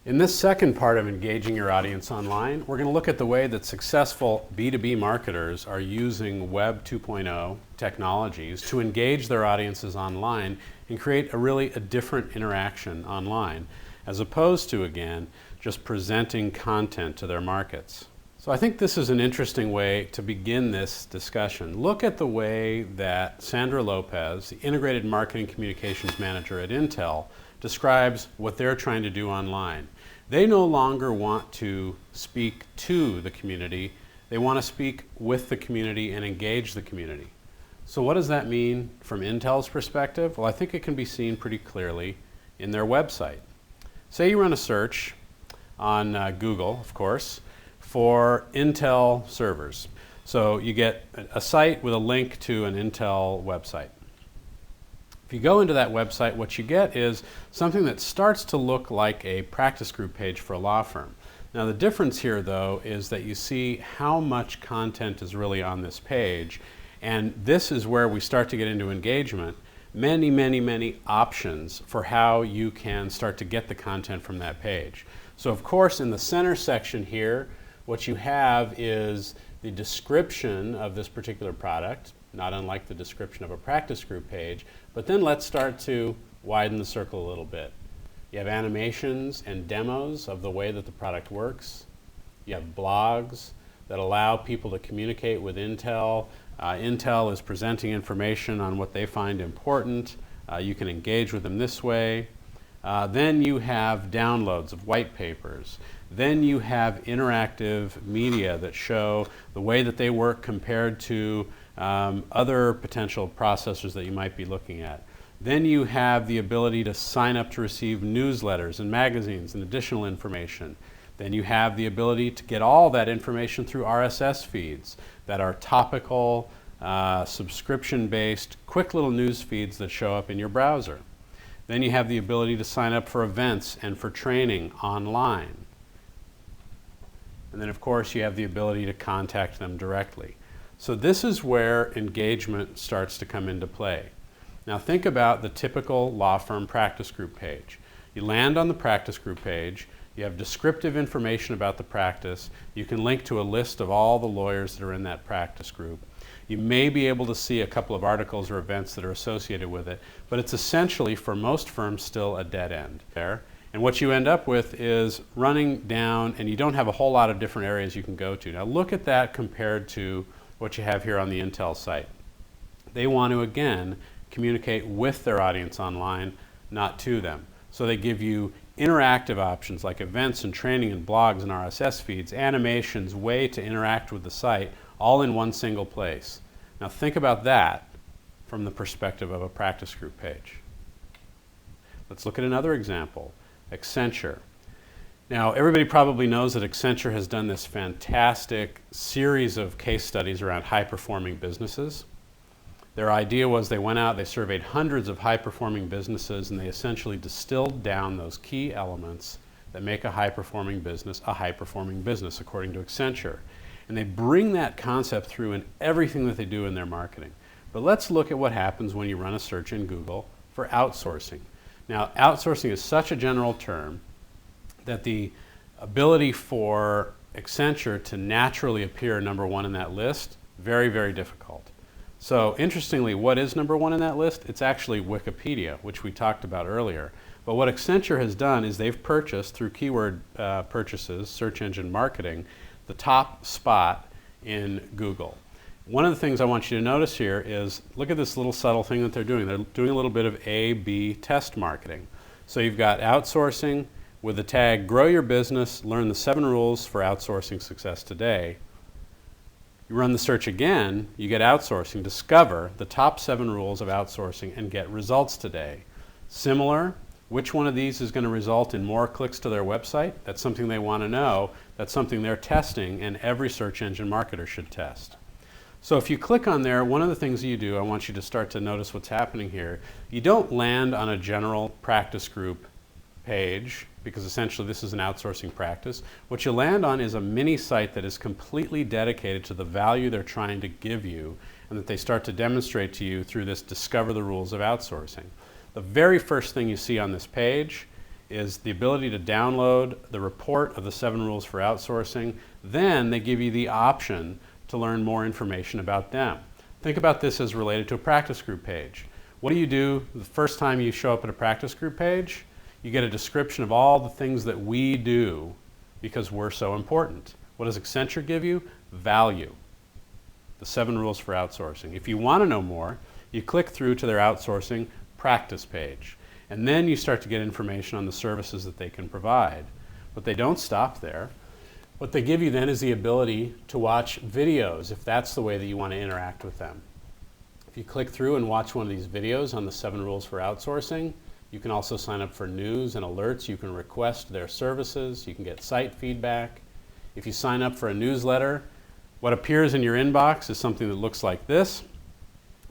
In this second part of engaging your audience online, we're going to look at the way that successful B2B marketers are using Web 2.0 technologies to engage their audiences online and create a different interaction online, as opposed to, again, just presenting content to their markets. So I think this is an interesting way to begin this discussion. Look at the way that Sandra Lopez, the Integrated Marketing Communications Manager at Intel, describes what they're trying to do online. They no longer want to speak to the community, they want to speak with the community and engage the community. So what does that mean from Intel's perspective? Well, I think it can be seen pretty clearly in their website. Say you run a search on Google, of course, for Intel servers. So you get a site with a link to an Intel website. If you go into that website, what you get is something that starts to look like a practice group page for a law firm. Now the difference here, though, is that you see how much content is really on this page, and this is where we start to get into engagement. Many options for how you can start to get the content from that page. So of course, in the center section here, what you have is the description of this particular product, not unlike the description of a practice group page, but then let's start to widen the circle a little bit. You have animations and demos of the way that the product works. You have blogs that allow people to communicate with Intel. Intel is presenting information on what they find important. You can engage with them this way. Then you have downloads of white papers. Then you have interactive media that show the way that they work compared to other potential processors that you might be looking at. Then you have the ability to sign up to receive newsletters and magazines and additional information. Then you have the ability to get all that information through RSS feeds that are topical, subscription-based, quick little news feeds that show up in your browser. Then you have the ability to sign up for events and for training online. And then of course you have the ability to contact them directly. So this is where engagement starts to come into play. Now think about the typical law firm practice group page. You land on the practice group page, you have descriptive information about the practice, you can link to a list of all the lawyers that are in that practice group. You may be able to see a couple of articles or events that are associated with it, but it's essentially, for most firms, still a dead end there. And what you end up with is running down, and you don't have a whole lot of different areas you can go to. Now look at that compared to what you have here on the Intel site. They want to, again, communicate with their audience online, not to them. So they give you interactive options like events and training and blogs and RSS feeds, animations, way to interact with the site, all in one single place. Now think about that from the perspective of a practice group page. Let's look at another example, Accenture. Now everybody probably knows that Accenture has done this fantastic series of case studies around high-performing businesses. Their idea was they went out, they surveyed hundreds of high-performing businesses, and they essentially distilled down those key elements that make a high-performing business, according to Accenture. And they bring that concept through in everything that they do in their marketing. But let's look at what happens when you run a search in Google for outsourcing. Now, outsourcing is such a general term that the ability for Accenture to naturally appear number one in that list, very difficult. So interestingly, what is number one in that list? It's actually Wikipedia, which we talked about earlier. But what Accenture has done is they've purchased, through keyword purchases, search engine marketing, the top spot in Google. One of the things I want you to notice here is, look at this little subtle thing that they're doing. They're doing a little bit of A/B test marketing. So you've got outsourcing with the tag, grow your business, learn the 7 rules for outsourcing success today. You run the search again, you get outsourcing, discover the top 7 rules of outsourcing and get results today. Similar, which one of these is going to result in more clicks to their website? That's something they want to know. That's something they're testing, and every search engine marketer should test. So if you click on there, one of the things you do, I want you to start to notice what's happening here. You don't land on a general practice group page, because essentially this is an outsourcing practice. What you land on is a mini site that is completely dedicated to the value they're trying to give you, and that they start to demonstrate to you through this Discover the Rules of Outsourcing. The very first thing you see on this page is the ability to download the report of the 7 rules for outsourcing. Then they give you the option to learn more information about them. Think about this as related to a practice group page. What do the first time you show up at a practice group page? You get a description of all the things that we do because we're so important. What does Accenture give you? Value. The 7 rules for outsourcing. If you want to know more, you click through to their outsourcing practice page. And then you start to get information on the services that they can provide. But they don't stop there. What they give you then is the ability to watch videos if that's the way that you want to interact with them. If you click through and watch one of these videos on the 7 rules for outsourcing, you can also sign up for news and alerts. You can request their services. You can get site feedback. If you sign up for a newsletter, what appears in your inbox is something that looks like this.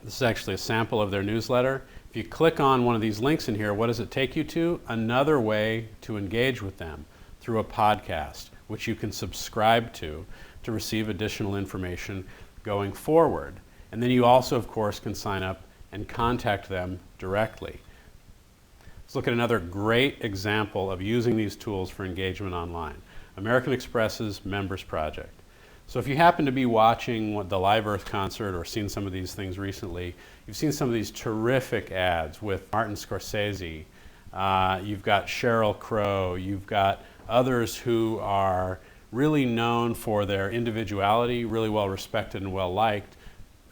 This is actually a sample of their newsletter. If you click on one of these links in here, what does it take you to? Another way to engage with them through a podcast, which you can subscribe to receive additional information going forward. And then you also, of course, can sign up and contact them directly. Let's look at another great example of using these tools for engagement online. American Express's Members Project. So if you happen to be watching the Live Earth concert or seen some of these things recently, you've seen some of these terrific ads with Martin Scorsese. You've got Sheryl Crow. You've got others who are really known for their individuality, really well respected and well liked,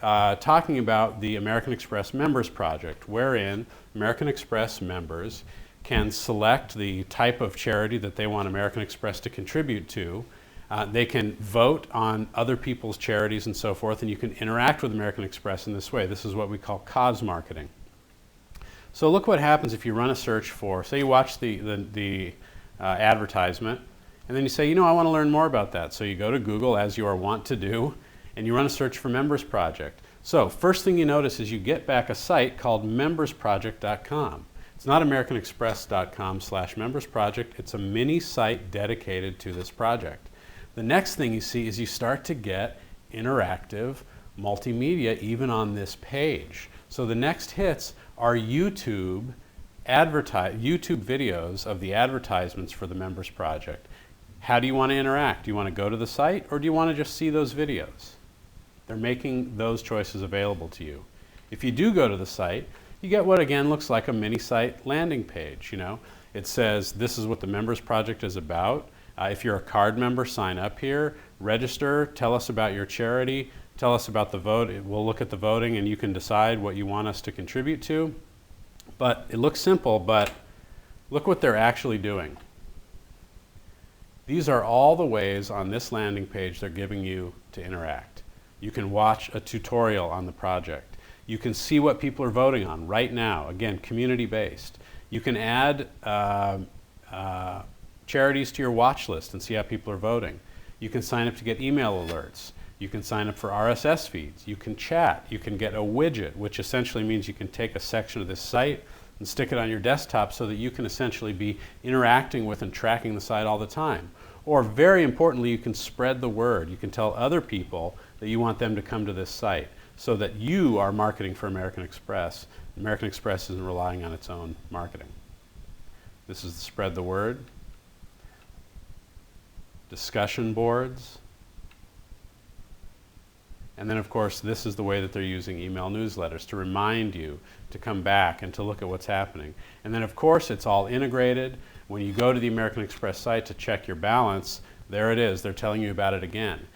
talking about the American Express Members Project, wherein American Express members can select the type of charity that they want American Express to contribute to. They can vote on other people's charities and so forth, and you can interact with American Express in this way. This is what we call cause marketing. So look what happens if you run a search for, say you watch the advertisement, and then you say, I want to learn more about that. So you go to Google, as you are wont to do, and you run a search for Members Project. So first thing you notice is you get back a site called membersproject.com. It's not americanexpress.com/membersproject. It's a mini site dedicated to this project. The next thing you see is you start to get interactive multimedia even on this page. So the next hits are YouTube videos of the advertisements for the Members Project. How do you want to interact? Do you want to go to the site, or do you want to just see those videos? They're making those choices available to you. If you do go to the site, you get what again looks like a mini site landing page. It says this is what the Members Project is about. If you're a card member, sign up here, register, tell us about your charity, tell us about the vote. We'll look at the voting and you can decide what you want us to contribute to. But it looks simple, but look what they're actually doing. These are all the ways on this landing page they're giving you to interact. You can watch a tutorial on the project. You can see what people are voting on right now. Again, community-based. You can add charities to your watch list and see how people are voting. You can sign up to get email alerts. You can sign up for RSS feeds. You can chat. You can get a widget, which essentially means you can take a section of this site and stick it on your desktop so that you can essentially be interacting with and tracking the site all the time. Or very importantly, you can spread the word. You can tell other people that you want them to come to this site so that you are marketing for American Express. American Express isn't relying on its own marketing. This is the spread the word. Discussion boards. And then, of course, this is the way that they're using email newsletters to remind you to come back and to look at what's happening. And then, of course, it's all integrated. When you go to the American Express site to check your balance, there it is. They're telling you about it again.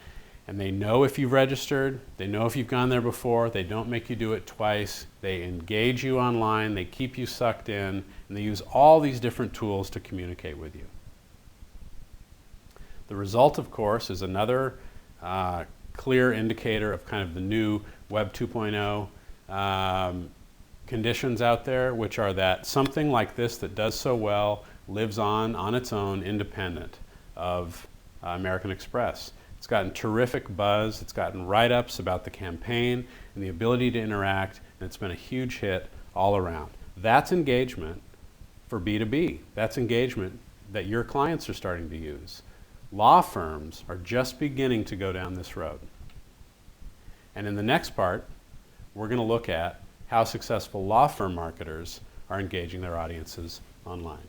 And they know if you've registered. They know if you've gone there before. They don't make you do it twice. They engage you online. They keep you sucked in. And they use all these different tools to communicate with you. The result, of course, is another clear indicator of kind of the new Web 2.0 conditions out there, which are that something like this that does so well lives on its own, independent of American Express. It's gotten terrific buzz. It's gotten write-ups about the campaign and the ability to interact, and it's been a huge hit all around. That's engagement for B2B. That's engagement that your clients are starting to use. Law firms are just beginning to go down this road. And in the next part, we're going to look at how successful law firm marketers are engaging their audiences online.